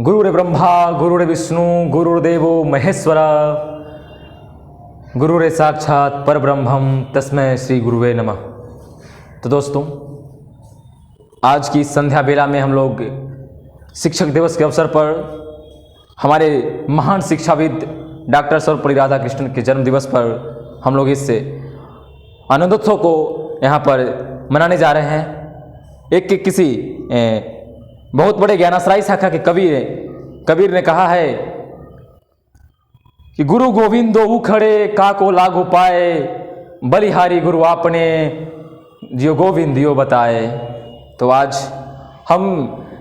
गुरुर्ब्रह्मा गुरुर्विष्णु गुरुर्देवो महेश्वरा गुरुरे साक्षात परब्रह्मम तस्मै श्री गुरुवे नमः। तो दोस्तों, आज की संध्या बेला में हम लोग शिक्षक दिवस के अवसर पर हमारे महान शिक्षाविद डॉक्टर सर्वपल्ली राधाकृष्णन के जन्म दिवस पर हम लोग इस आनंदोत्सव को यहाँ पर मनाने जा रहे हैं। एक किसी बहुत बड़े ज्ञानाश्राई शाखा के कबीर ने कहा है कि गुरु गोविंदो उखड़े काको लागू पाए, बलिहारी गुरु आपने जियो गोविंदियो बताए। तो आज हम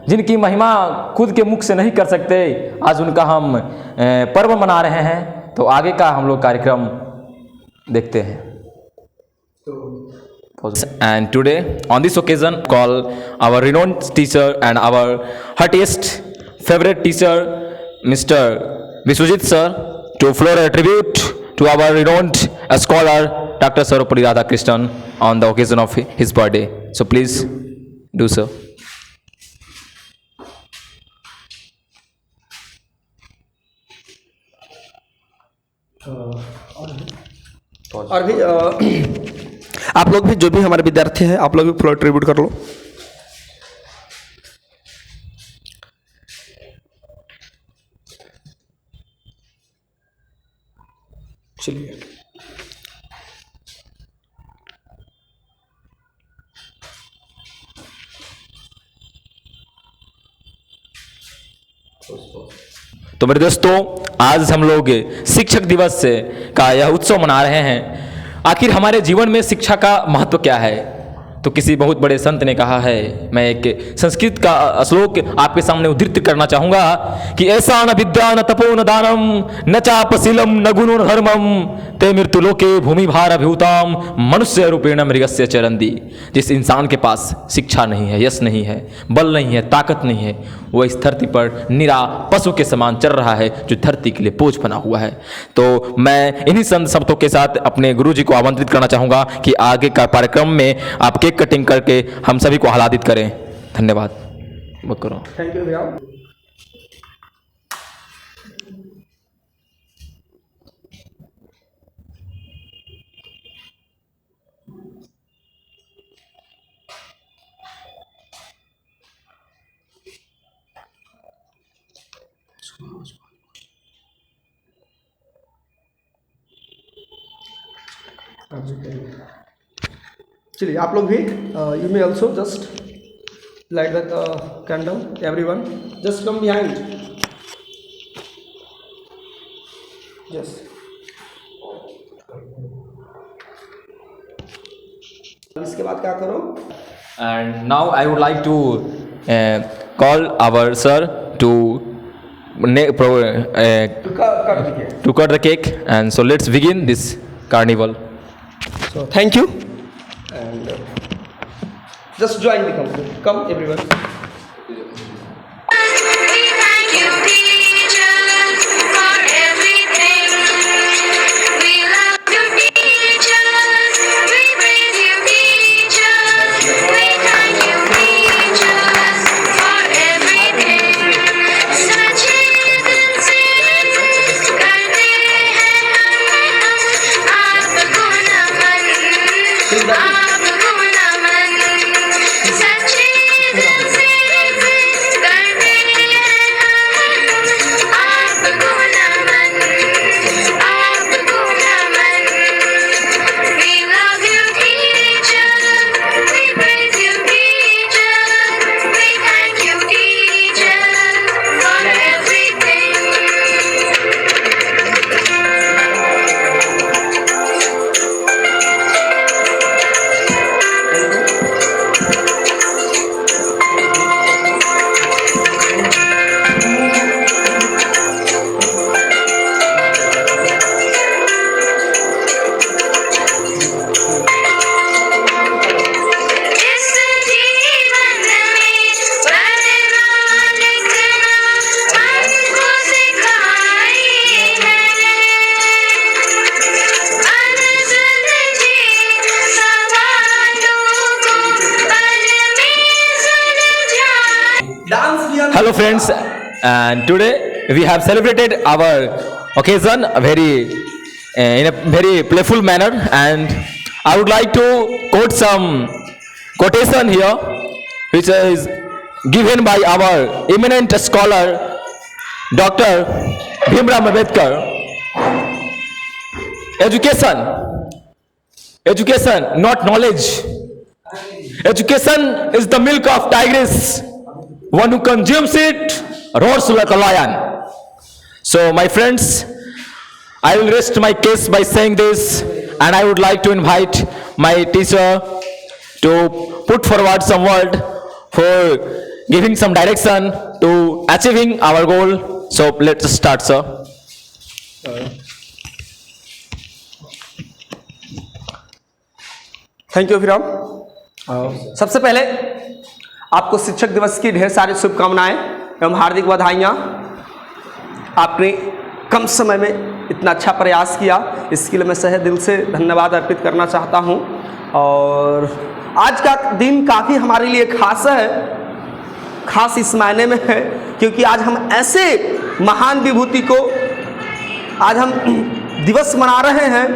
जिनकी महिमा खुद के मुख से नहीं कर सकते, आज उनका हम पर्व मना रहे हैं। तो आगे का हम लोग कार्यक्रम देखते हैं। And today, on this occasion, call our renowned teacher and our heartiest favorite teacher, Mr. Vishwajit sir, to floor a tribute to our renowned scholar, Dr. Sarvapalli Radhakrishnan, on the occasion of his birthday. So please do so. और भी आप लोग भी, जो भी हमारे विद्यार्थी हैं, आप लोग भी फ्लोर ट्रिब्यूट कर लो। चलिए, तो मेरे दोस्तों, आज हम लोग शिक्षक दिवस का यह उत्सव मना रहे हैं। आखिर हमारे जीवन में शिक्षा का महत्व क्या है? तो किसी बहुत बड़े संत ने कहा है, मैं एक संस्कृत का श्लोक आपके सामने उद्धृत करना चाहूंगा कि ऐसा न विद्या न तपो न दानम न चापशीलम न गुणो न धर्मम ते मृत्युलोके भूमि भार अभिभूताम मनुष्य रूपेण मृगस्य चरंदी। जिस इंसान के पास शिक्षा नहीं है, यश नहीं है, बल नहीं है, ताकत नहीं है, वह इस धरती पर निरा पशु के समान चल रहा है, जो धरती के लिए बोझ बना हुआ है। तो मैं इन्हीं संत शब्दों के साथ अपने गुरु जी को आमंत्रित करना चाहूंगा कि आगे का कार्यक्रम में आप केक कटिंग करके हम सभी को आह्लादित करें। धन्यवाद। थैंक यू भैया। चलिए, आप लोग भी you may also just light the candle. Everyone just come behind. Yes, इसके बाद क्या करो? And now I would like to call our sir to cut the cake, and so let's begin this carnival. So thank you, and just join the company. Come everyone. आपको नमन, सच्चे दिल से Hello friends, and today we have celebrated our occasion in a very playful manner, and I would like to quote some quotation here, which is given by our eminent scholar, Dr. Bhimram Ambedkar. Education, not knowledge. Education is the milk of tigris. One who consumes it roars like a lion. So, my friends, I will rest my case by saying this, and I would like to invite my teacher to put forward some word for giving some direction to achieving our goal. So, let's start, sir. Thank you Abhiram. सबसे पहले आपको शिक्षक दिवस की ढेर सारी शुभकामनाएं एवं हार्दिक बधाइयाँ। आपने कम समय में इतना अच्छा प्रयास किया, इसके लिए मैं सहे दिल से धन्यवाद अर्पित करना चाहता हूं। और आज का दिन काफ़ी हमारे लिए खास है, खास इस मायने में है क्योंकि आज हम ऐसे महान विभूति को आज हम दिवस मना रहे हैं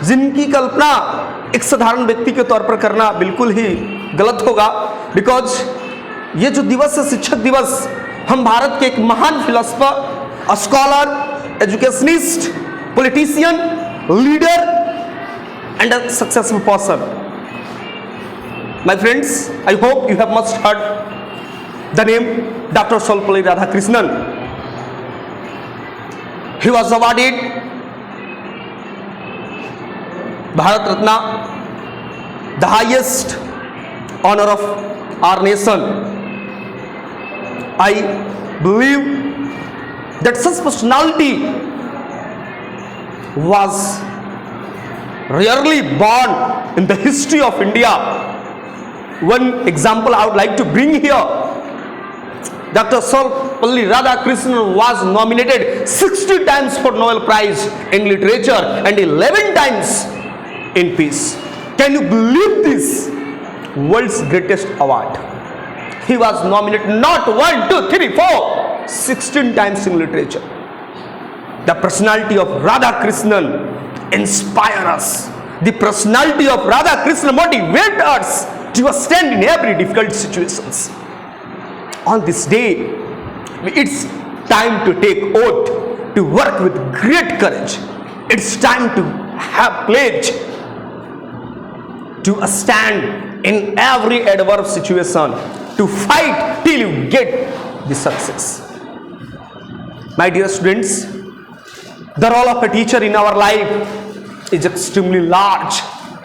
जिनकी कल्पना एक साधारण व्यक्ति के तौर पर करना बिल्कुल ही गलत होगा। बिकॉज ये जो दिवस है शिक्षक दिवस, हम भारत के एक महान philosopher, scholar, educationist, politician, leader and a successful person. My friends, I hope you have must heard the name doctor Sarvepalli Radhakrishnan. He was awarded Bharat Ratna, the highest honor of our nation. I believe that such personality was rarely born in the history of India. One example I would like to bring here. Dr. Sarvepalli Radhakrishnan was nominated 60 times for Nobel Prize in Literature and 11 times in peace. Can you believe this? World's greatest award. He was nominated not 1, 2, 3, 4, 16 times in literature. The personality of Radhakrishnan inspires us. The personality of Radhakrishnan motivates us to stand in every difficult situations. On this day, it's time to take oath, to work with great courage. It's time to have pledge to stand in every adverse situation, to fight till you get the success. My dear students, the role of a teacher in our life is extremely large,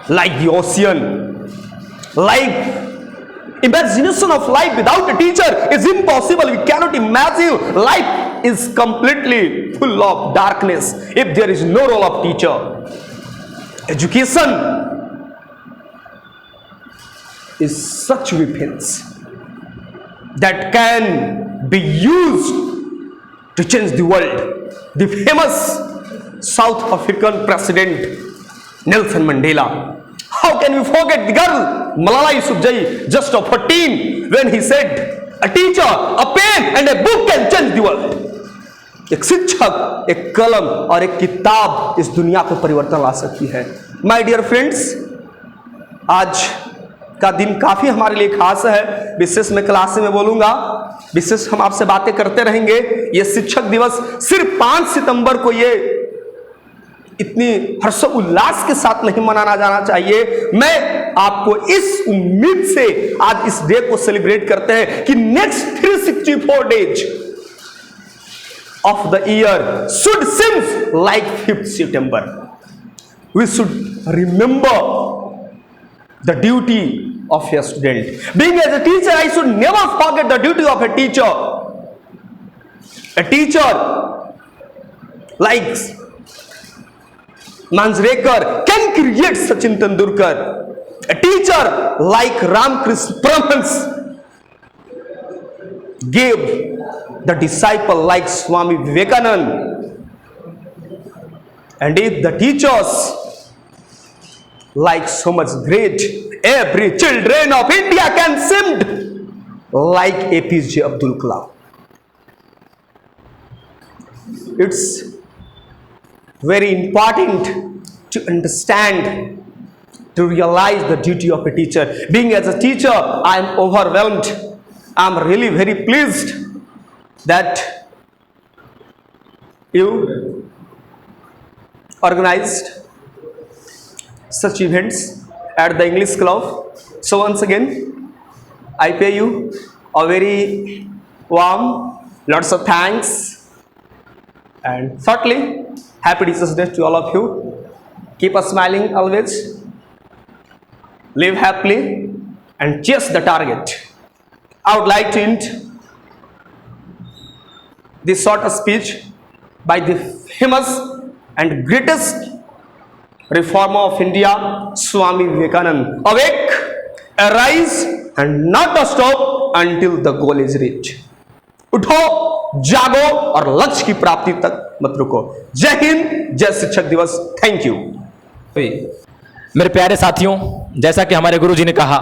like the ocean. Like imagination of life without a teacher is impossible. We cannot imagine. Life is completely full of darkness if there is no role of teacher. Education is such weapons that can be used to change the world. The famous South African president Nelson Mandela. How can we forget the girl Malala Yousafzai, just of 14, when he said, "A teacher, a pen and a book can change the world." एक शिक्षक, एक कलम और एक किताब इस दुनिया को परिवर्तन ला सकती है। माय डियर फ्रेंड्स, आज का दिन काफ़ी हमारे लिए खास है। विशेष मैं क्लास में बोलूँगा, विशेष हम आपसे बातें करते रहेंगे। ये शिक्षक दिवस सिर्फ 5 सितंबर को ये इतनी हर्षोल्लास के साथ नहीं मनाना जाना चाहिए। मैं आपको इस उम्मीद से आज इस डे को सेलिब्रेट करते हैं कि next 364 days of the year should seem like 5th September. We should remember the duty of a student. Being as a teacher, I should never forget the duty of a teacher. A teacher like Manjrekar can create Sachin Tendulkar. A teacher like Ramakrishna Paramahansa gave the disciple like Swami Vivekananda. And if the teachers like so much great, every children of India can sing like APJ Abdul Kalam. It's very important to understand, to realize the duty of a teacher. Being as a teacher, I am overwhelmed. I am really very pleased that you organized such events at the English Club. So once again, I pay you a very warm, lots of thanks, and certainly happy Teachers Day to all of you. Keep us smiling always, live happily, and chase the target. I would like to end this short speech by the famous and greatest reformer of India, Swami Vivekananda. Awake, arise, and not to stop until the goal is reached. उठो, जागो और लक्ष्य की प्राप्ति तक मत रुको. जय हिंद, जय शिक्षक दिवस. Thank you. मेरे प्यारे साथियों, जैसा कि हमारे गुरुजी ने कहा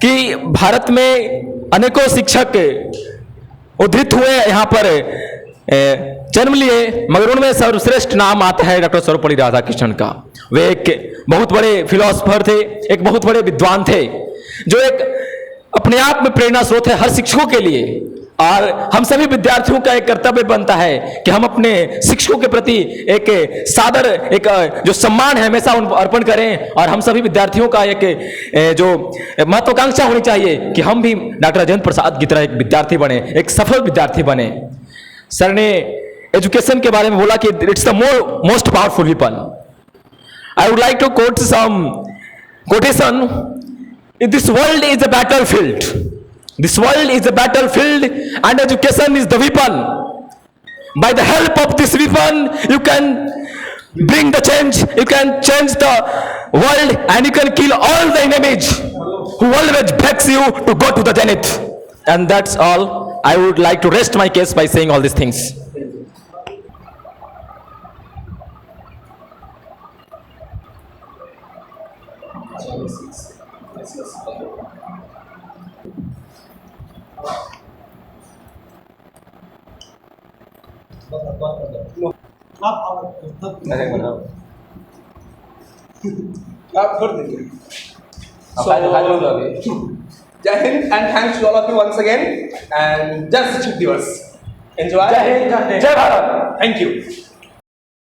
कि भारत में अनेकों शिक्षक उद्धृत हुए, यहाँ पर जन्म लिए, मगर उनमें सर्वश्रेष्ठ नाम आता है डॉक्टर सर्वपल्ली राधाकृष्णन का. वे एक बहुत बड़े फिलोसोफर थे, एक बहुत बड़े विद्वान थे, जो एक अपने आप में प्रेरणा स्रोत है हर शिक्षकों के लिए. और हम सभी विद्यार्थियों का एक कर्तव्य बनता है कि हम अपने शिक्षकों के प्रति एक सादर, एक जो सम्मान है हमेशा उन अर्पण करें. और हम सभी विद्यार्थियों का एक जो महत्वाकांक्षा होनी चाहिए कि हम भी डॉक्टर राजेंद्र प्रसाद की तरह एक विद्यार्थी बने, एक सफल विद्यार्थी बने. सर ने एजुकेशन के बारे में बोला कि it's the most powerful weapon. I would like to quote some quotation. This world is a battlefield. This world is a battlefield and education is the weapon. By the help of this weapon, you can bring the change, you can change the world, and you can kill all the enemies who always begs you to go to the zenith. And that's all. I would like to rest my case by saying all these things. Jai Hind and thanks to all of you once again, and just Shiksha Divas. Enjoy. Jai Hind, Jai Bharat. Thank you.